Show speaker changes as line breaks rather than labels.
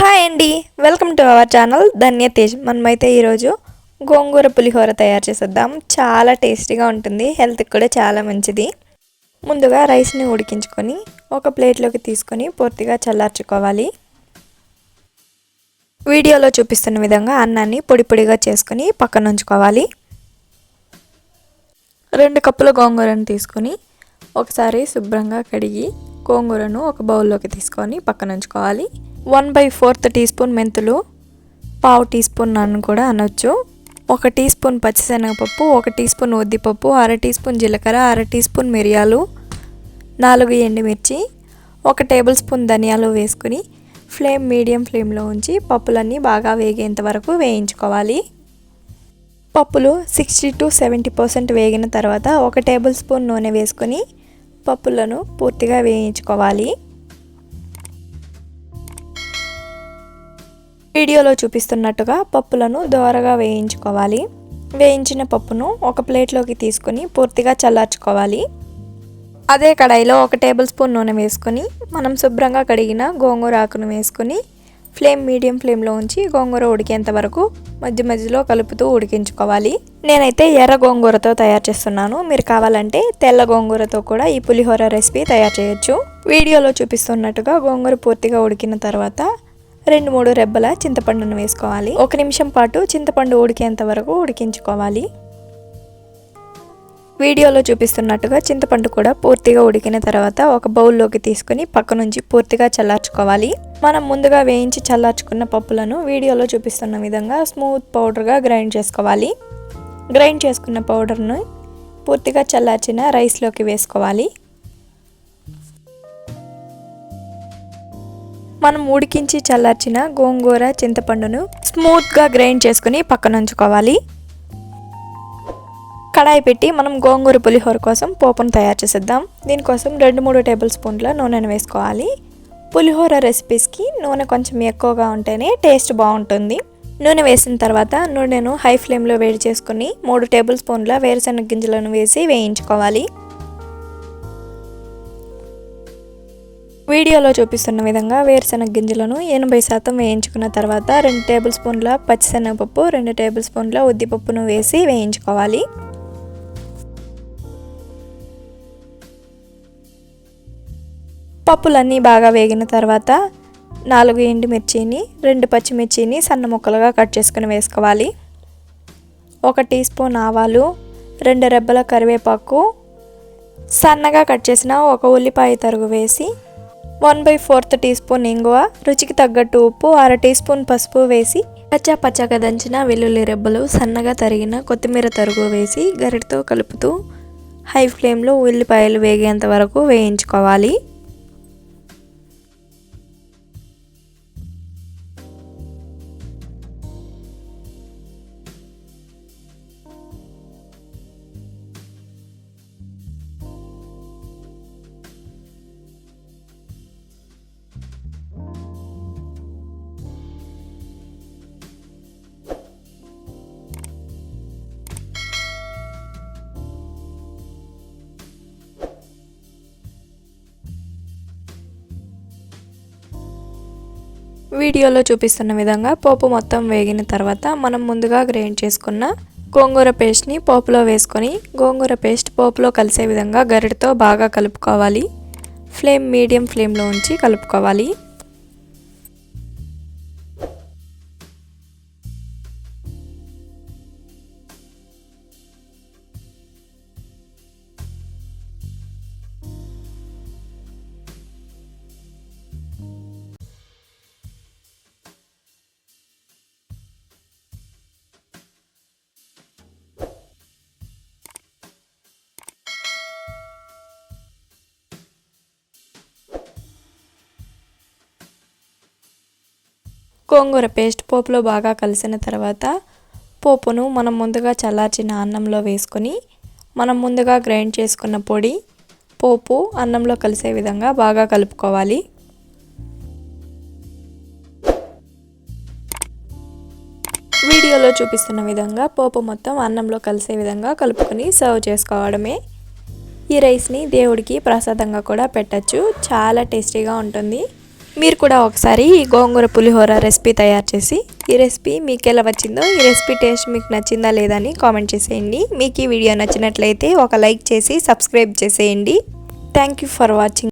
Hi అండి, welcome to our channel ధన్య తేజ్. మనమైతే ఈరోజు గోంగూర పులిహోర తయారు చేసేద్దాం. చాలా టేస్టీగా ఉంటుంది, హెల్త్కి కూడా చాలా మంచిది. ముందుగా రైస్ని ఉడికించుకొని ఒక ప్లేట్లోకి తీసుకొని పూర్తిగా చల్లార్చుకోవాలి. వీడియోలో చూపిస్తున్న విధంగా అన్నాన్ని పొడి పొడిగా చేసుకొని పక్కన ఉంచుకోవాలి. 2 కప్పుల గోంగూరను తీసుకొని ఒకసారి శుభ్రంగా కడిగి గోంగూరను ఒక బౌల్లోకి తీసుకొని పక్కన ఉంచుకోవాలి. 1/4 టీ స్పూన్ మెంతులు, పావు టీ స్పూన్ నన్ను కూడా అనొచ్చు, 1 టీ స్పూన్ పచ్చిశనగపప్పు, 1 టీ స్పూన్ ఉద్దిపప్పు, 1/2 టీ స్పూన్ జీలకర్ర, 1/2 టీ స్పూన్ మిరియాలు, 4 ఎండుమిర్చి, 1 టేబుల్ స్పూన్ ధనియాలు వేసుకుని మీడియం ఫ్లేమ్లో ఉంచి పప్పులన్నీ బాగా వేగేంత వరకు వేయించుకోవాలి. పప్పులు 60 to 70% వేగిన తర్వాత 1 టేబుల్ స్పూన్ నూనె వేసుకొని పప్పులను పూర్తిగా వేయించుకోవాలి. వీడియోలో చూపిస్తున్నట్టుగా పప్పులను దోరగా వేయించుకోవాలి. వేయించిన పప్పును ఒక ప్లేట్లోకి తీసుకొని పూర్తిగా చల్లార్చుకోవాలి. అదే కడాయిలో 1 టేబుల్ స్పూన్ నూనె వేసుకొని మనం శుభ్రంగా కడిగిన గోంగూర ఆకును వేసుకొని మీడియం ఫ్లేమ్లో ఉంచి గోంగూర ఉడికేంత వరకు మధ్య మధ్యలో కలుపుతూ ఉడికించుకోవాలి. నేనైతే ఎర్ర గోంగూరతో తయారు చేస్తున్నాను. మీరు కావాలంటే తెల్ల గోంగూరతో కూడా ఈ పులిహోర రెసిపీ తయారు చేయొచ్చు. వీడియోలో చూపిస్తున్నట్టుగా గోంగూర పూర్తిగా ఉడికిన తర్వాత 2-3 రెబ్బల చింతపండును వేసుకోవాలి. 1 నిమిషం పాటు చింతపండు ఉడికేంత వరకు ఉడికించుకోవాలి. వీడియోలో చూపిస్తున్నట్టుగా చింతపండు కూడా పూర్తిగా ఉడికిన తర్వాత ఒక బౌల్లోకి తీసుకుని పక్క నుంచి పూర్తిగా చల్లార్చుకోవాలి. మనం ముందుగా వేయించి చల్లార్చుకున్న పప్పులను వీడియోలో చూపిస్తున్న విధంగా స్మూత్ పౌడర్గా గ్రైండ్ చేసుకోవాలి. గ్రైండ్ చేసుకున్న పౌడర్ను పూర్తిగా చల్లార్చిన రైస్లోకి వేసుకోవాలి. మనం ఉడికించి చల్లార్చిన గోంగూర చింతపండును స్మూత్గా గ్రైండ్ చేసుకుని పక్కన ఉంచుకోవాలి. కడాయి పెట్టి మనం గోంగూర పులిహోర కోసం పోపును తయారు చేసేద్దాం. దీనికోసం 2-3 టేబుల్ స్పూన్ల నూనెను వేసుకోవాలి. పులిహోర రెసిపీస్కి నూనె కొంచెం ఎక్కువగా ఉంటేనే టేస్ట్ బాగుంటుంది. నూనె వేసిన తర్వాత నూనెను హై ఫ్లేమ్లో వేడి చేసుకుని 3 టేబుల్ స్పూన్ల వేరుశనగ గింజలను వేసి వేయించుకోవాలి. వీడియోలో చూపిస్తున్న విధంగా వేరుశనగ గింజలను 80% వేయించుకున్న తర్వాత 2 టేబుల్ స్పూన్ల పచ్చిశనగపప్పు, 2 టేబుల్ స్పూన్ల ఉద్దిపప్పును వేసి వేయించుకోవాలి. పప్పులన్నీ బాగా వేగిన తర్వాత 4 ఎండుమిర్చిని, 2 పచ్చిమిర్చిని సన్న ముక్కలుగా కట్ చేసుకుని వేసుకోవాలి. 1 టీ స్పూన్ ఆవాలు, 2 రెబ్బల కరివేపాకు, సన్నగా కట్ చేసిన 1 ఉల్లిపాయ తరుగు వేసి 1/4 టీ స్పూన్ ఇంగువ, రుచికి తగ్గట్టు ఉప్పు, 1/2 టీ స్పూన్ పసుపు వేసి పచ్చగా దంచిన వెల్లుల్లి రెబ్బలు, సన్నగా తరిగిన కొత్తిమీర తరుగు వేసి గరిటతో కలుపుతూ హై ఫ్లేమ్లో ఉల్లిపాయలు వేగేంత వరకు వేయించుకోవాలి. వీడియోలో చూపిస్తున్న విధంగా పోపు మొత్తం వేగిన తర్వాత మనం ముందుగా గ్రైండ్ చేసుకున్న గోంగూర పేస్ట్ని పోపులో వేసుకొని గోంగూర పేస్ట్ పోపులో కలిసే విధంగా గరిటతో బాగా కలుపుకోవాలి. మీడియం ఫ్లేమ్లో ఉంచి కలుపుకోవాలి. గోంగూర పేస్ట్ పోపులో బాగా కలిసిన తర్వాత పోపును మనం ముందుగా చల్లార్చిన అన్నంలో వేసుకొని మనం ముందుగా గ్రైండ్ చేసుకున్న పొడి పోపు అన్నంలో కలిసే విధంగా బాగా కలుపుకోవాలి. వీడియోలో చూపిస్తున్న విధంగా పోపు మొత్తం అన్నంలో కలిసే విధంగా కలుపుకొని సర్వ్ చేసుకోవడమే. ఈ రైస్ని దేవుడికి ప్రసాదంగా కూడా పెట్టచ్చు. చాలా టేస్టీగా ఉంటుంది. మీరు కూడా ఒకసారి ఈ గోంగూర పులిహోర రెసిపీ తయారు చేసి ఈ రెసిపీ మీకు ఎలా వచ్చిందో, ఈ రెసిపీ టేస్ట్ మీకు నచ్చిందా లేదా అని కామెంట్ చేసేయండి. మీకు ఈ వీడియో నచ్చినట్లయితే ఒక లైక్ చేసి సబ్స్క్రైబ్ చేసేయండి. Thank you for watching.